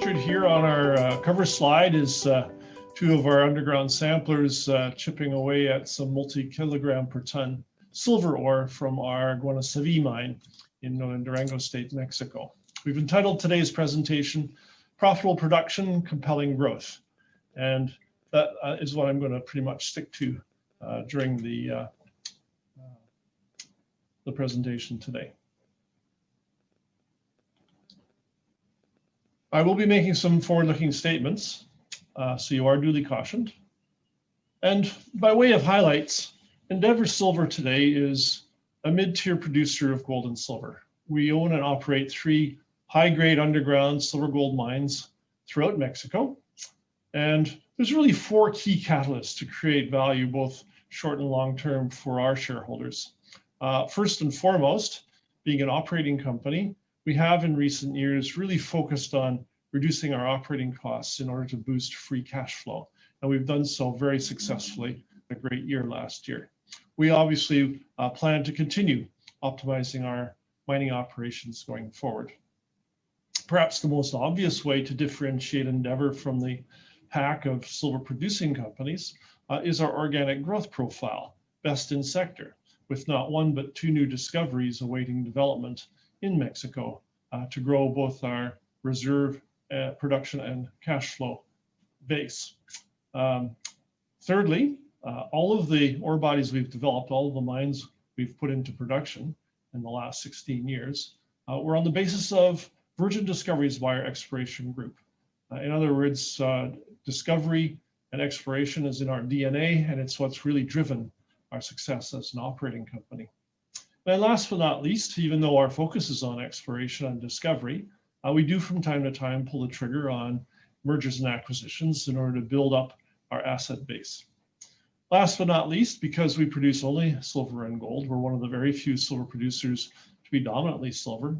Pictured here on our cover slide is two of our underground samplers chipping away at some multi-kilogram per ton silver ore from our Guanacevi mine in northern Durango State, Mexico. We've entitled today's presentation, Profitable Production, Compelling Growth. And that is what I'm going to pretty much stick to during the presentation today. I will be making some forward-looking statements, so you are duly cautioned. And by way of highlights, Endeavour Silver today is a mid-tier producer of gold and silver. We own and operate 3 high-grade underground silver gold mines throughout Mexico. And there's really 4 key catalysts to create value, both short and long-term, for our shareholders. First and foremost, being an operating company, we have in recent years really focused on reducing our operating costs in order to boost free cash flow. And we've done so very successfully, a great year last year. We obviously plan to continue optimizing our mining operations going forward. Perhaps the most obvious way to differentiate Endeavour from the pack of silver producing companies is our organic growth profile, best in sector, with not 1 but 2 new discoveries awaiting development in Mexico to grow both our reserve production and cash flow base. Thirdly, all of the ore bodies we've developed, all of the mines we've put into production in the last 16 years, were on the basis of virgin discoveries by our exploration group. In other words, discovery and exploration is in our DNA, and it's what's really driven our success as an operating company. And last but not least, even though our focus is on exploration and discovery, we do from time to time pull the trigger on mergers and acquisitions in order to build up our asset base. Last but not least, because we produce only silver and gold, we're one of the very few silver producers to be dominantly silver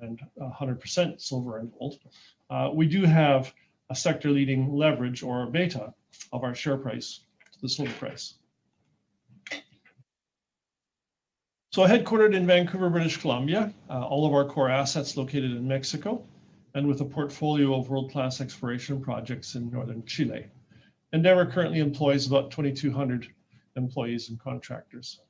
and 100% silver and gold. We do have a sector-leading leverage, or beta, of our share price to the silver price. So headquartered in Vancouver, British Columbia, all of our core assets located in Mexico, and with a portfolio of world-class exploration projects in northern Chile. Endeavour currently employs about 2,200 employees and contractors.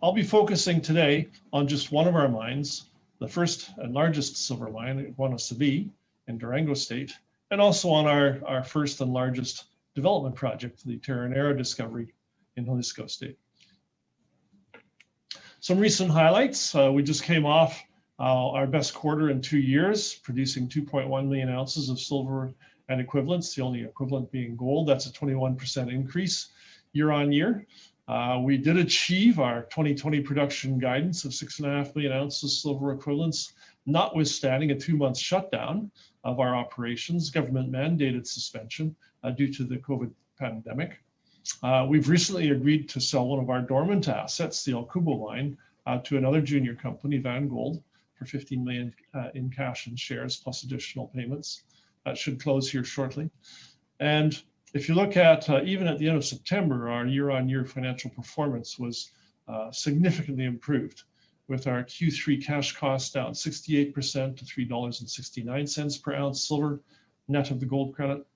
I'll be focusing today on just one of our mines, the first and largest silver mine at Guanacevi in Durango State, and also on our first and largest development project, the Terronera discovery in Jalisco State. Some recent highlights. We just came off our best quarter in 2 years, producing 2.1 million ounces of silver and equivalents, the only equivalent being gold. That's a 21% increase year on year. We did achieve our 2020 production guidance of 6.5 million ounces silver equivalents, notwithstanding a 2-month shutdown of our operations, government mandated suspension due to the COVID pandemic. We've recently agreed to sell one of our dormant assets, the El Cubo mine, to another junior company, Van Gold, for $15 million in cash and shares, plus additional payments. That should close here shortly. And if you look at, even at the end of September, our year-on-year financial performance was significantly improved, with our Q3 cash costs down 68% to $3.69 per ounce silver, net of the gold credit,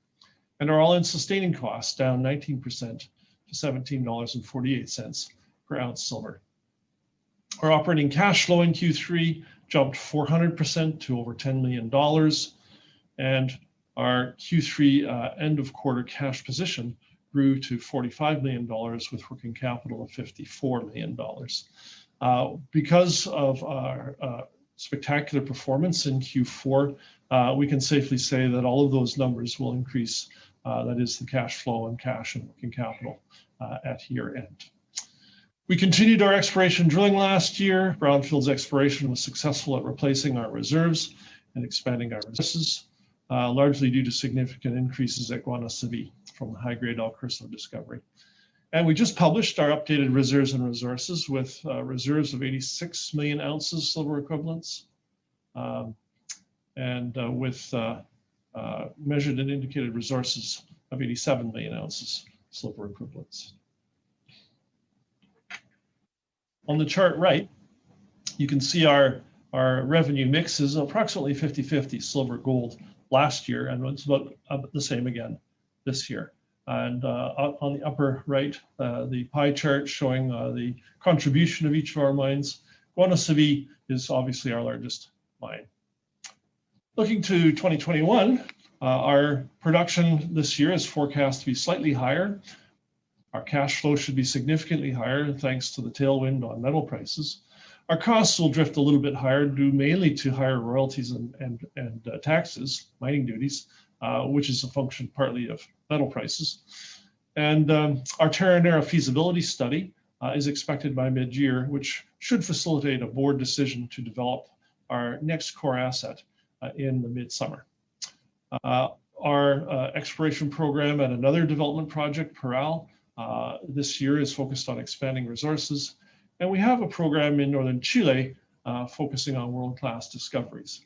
and our all-in sustaining costs down 19% to $17.48 per ounce silver. Our operating cash flow in Q3 jumped 400% to over $10 million, and our Q3 end of quarter cash position grew to $45 million with working capital of $54 million. Because of our spectacular performance in Q4, we can safely say that all of those numbers will increase. That is the cash flow and cash and working capital at year end. We continued our exploration drilling last year. Brownfields exploration was successful at replacing our reserves and expanding our resources, largely due to significant increases at Guanacevi from the high-grade El Curso discovery. And we just published our updated reserves and resources with reserves of 86 million ounces silver equivalents, and with measured and indicated resources of 87 million ounces silver equivalents. On the chart right, you can see our revenue mix is approximately 50-50 silver gold last year, and it's about the same again this year. And on the upper right, the pie chart showing the contribution of each of our mines. Guanacevi is obviously our largest mine. Looking to 2021, our production this year is forecast to be slightly higher. Our cash flow should be significantly higher thanks to the tailwind on metal prices. Our costs will drift a little bit higher due mainly to higher royalties and taxes, mining duties, which is a function partly of metal prices. And our Terronera feasibility study is expected by mid-year, which should facilitate a board decision to develop our next core asset in the midsummer. Our exploration program at another development project, Parral, this year is focused on expanding resources. And we have a program in northern Chile focusing on world-class discoveries.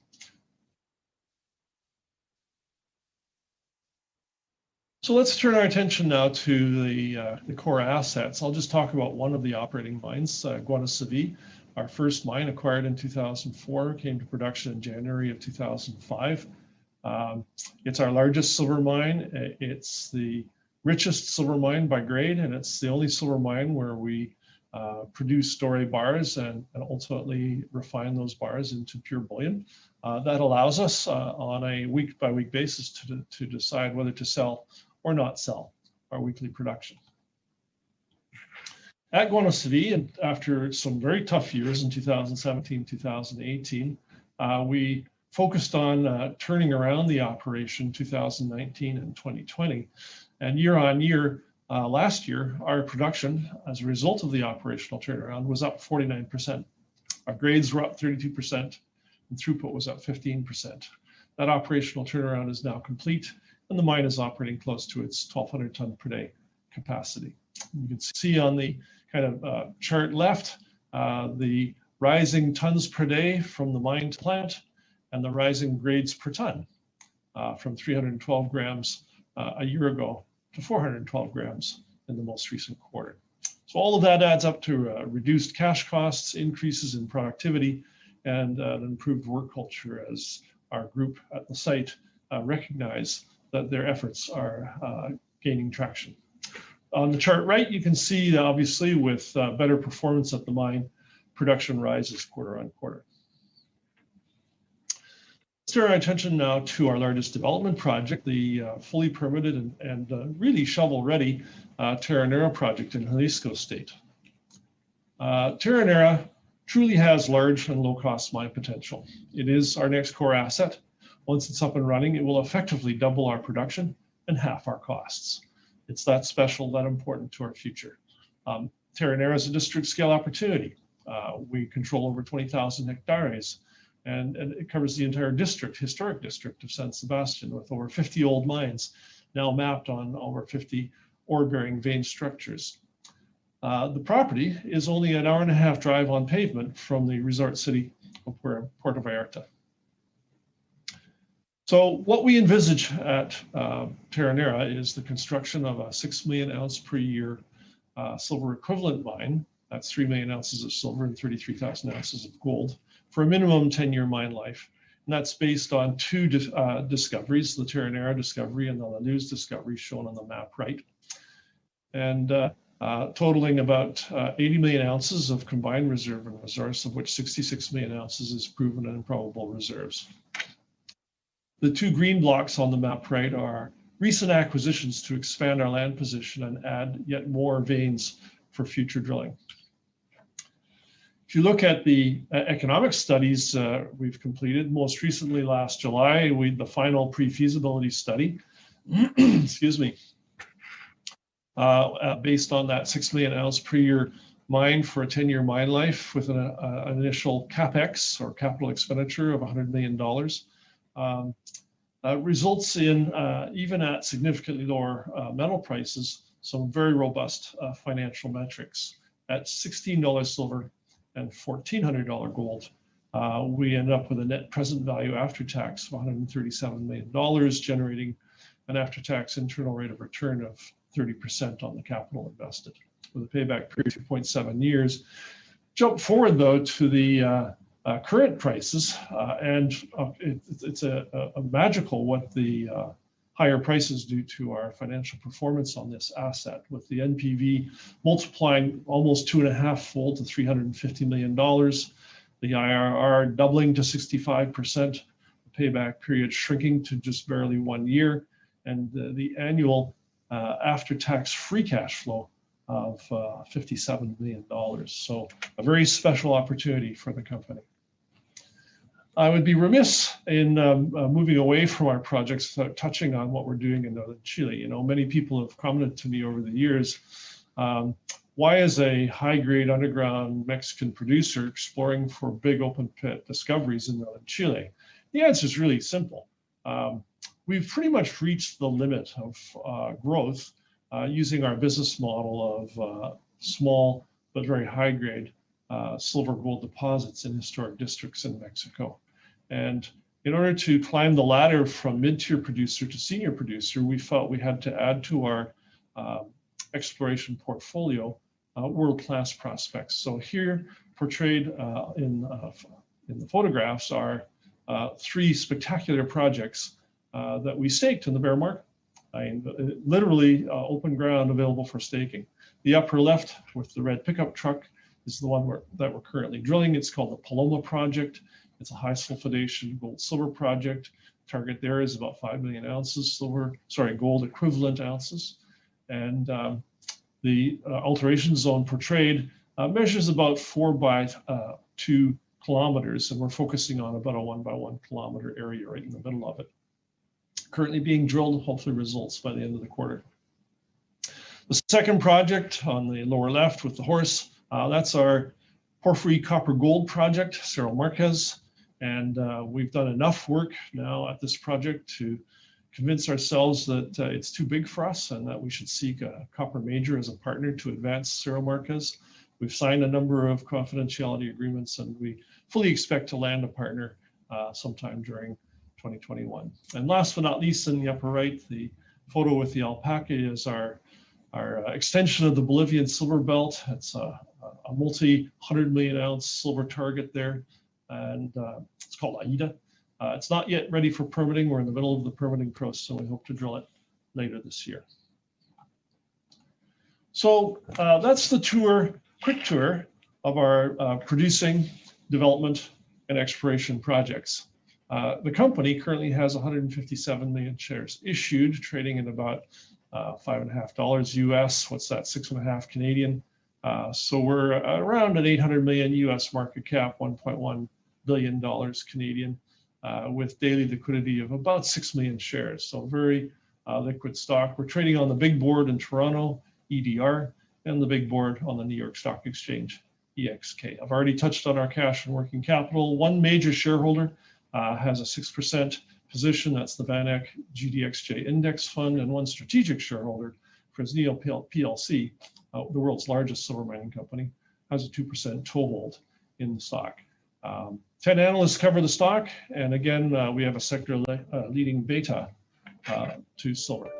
So let's turn our attention now to the core assets. I'll just talk about one of the operating mines, Guanacevi. Our first mine, acquired in 2004, came to production in January of 2005. It's our largest silver mine. It's the richest silver mine by grade, and it's the only silver mine where we produce doré bars and ultimately refine those bars into pure bullion. That allows us on a week-by-week basis to decide whether to sell or not sell our weekly production. At Guanacevi, and after some very tough years in 2017, 2018, we focused on turning around the operation 2019 and 2020. And year on year, last year, our production as a result of the operational turnaround was up 49%. Our grades were up 32% and throughput was up 15%. That operational turnaround is now complete and the mine is operating close to its 1,200 ton per day capacity. You can see on the kind of chart left, the rising tons per day from the mine to plant and the rising grades per ton from 312 grams a year ago to 412 grams in the most recent quarter. So all of that adds up to reduced cash costs, increases in productivity, and an improved work culture as our group at the site recognize that their efforts are gaining traction. On the chart right, you can see obviously with better performance at the mine, production rises quarter on quarter. Let's turn our attention now to our largest development project, the fully permitted and really shovel-ready Terronera Project in Jalisco State. Terronera truly has large and low-cost mine potential. It is our next core asset. Once it's up and running, it will effectively double our production and half our costs. It's that special, that important to our future. Terronera is a district-scale opportunity. We control over 20,000 hectares. And it covers the entire district, historic district of San Sebastian, with over 50 old mines now mapped on over 50 ore-bearing vein structures. The property is only an hour-and-a-half drive on pavement from the resort city of Puerto Vallarta. So what we envisage at Terronera is the construction of a 6 million ounce per year silver equivalent mine. That's 3 million ounces of silver and 33,000 ounces of gold, for a minimum 10-year mine life. And that's based on two discoveries, the Terronera discovery and the La Luz discovery shown on the map right. And totaling about 80 million ounces of combined reserve and resource, of which 66 million ounces is proven and probable reserves. The two green blocks on the map right are recent acquisitions to expand our land position and add yet more veins for future drilling. If you look at the economic studies we've completed, most recently last July, the final pre-feasibility study, excuse me, based on that 6 million ounce per year mine for a 10-year mine life with an initial CapEx or capital expenditure of $100 million, results in, even at significantly lower metal prices, some very robust financial metrics. At $16 silver and $1,400 gold, we end up with a net present value after tax of $137 million, generating an after-tax internal rate of return of 30% on the capital invested, with a payback period of 2.7 years. Jump forward though to the current prices, and it's a magical what the higher prices do to our financial performance on this asset, with the NPV multiplying almost 2.5-fold to $350 million, the IRR doubling to 65%, the payback period shrinking to just barely 1 year, and the annual after-tax free cash flow of $57 million. So a very special opportunity for the company. I would be remiss in moving away from our projects without touching on what we're doing in northern Chile. You know, many people have commented to me over the years, why is a high-grade underground Mexican producer exploring for big open pit discoveries in northern Chile? The answer is really simple. We've pretty much reached the limit of growth using our business model of small but very high-grade silver gold deposits in historic districts in Mexico. And in order to climb the ladder from mid-tier producer to senior producer, we felt we had to add to our exploration portfolio world-class prospects. So here portrayed in the photographs are 3 spectacular projects that we staked in the bear market. I mean, literally open ground available for staking. The upper left with the red pickup truck is the one that we're currently drilling. It's called the Paloma Project. It's a high sulfidation gold silver project. Target there is about 5 million ounces gold equivalent ounces. And the alteration zone portrayed measures about 4 by 2 kilometers, and we're focusing on about a 1 by 1 kilometer area right in the middle of it. Currently being drilled, hopefully results by the end of the quarter. The second project on the lower left with the horse, that's our porphyry copper gold project, Cerro Marquez. And we've done enough work now at this project to convince ourselves that it's too big for us and that we should seek a copper major as a partner to advance Cerro Marquez. We've signed a number of confidentiality agreements, and we fully expect to land a partner sometime during 2021. And last but not least, in the upper right, the photo with the alpaca is our extension of the Bolivian silver belt. It's a multi-100 million ounce silver target there, and it's called Aida. It's not yet ready for permitting. We're in the middle of the permitting process, and we hope to drill it later this year. So that's the quick tour of our producing, development, and exploration projects. The company currently has 157 million shares issued, trading at about $5.50 US. What's that? 6.5 Canadian. So we're around an 800 million US market cap, $1.1 billion Canadian, with daily liquidity of about 6 million shares. So very liquid stock. We're trading on the big board in Toronto, EDR, and the big board on the New York Stock Exchange, EXK. I've already touched on our cash and working capital. One major shareholder has a 6% position. That's the VanEck GDXJ Index Fund, and one strategic shareholder, Fresnillo PLC, the world's largest silver mining company, has a 2% toehold in the stock. 10 analysts cover the stock, and again, we have a sector leading beta to silver.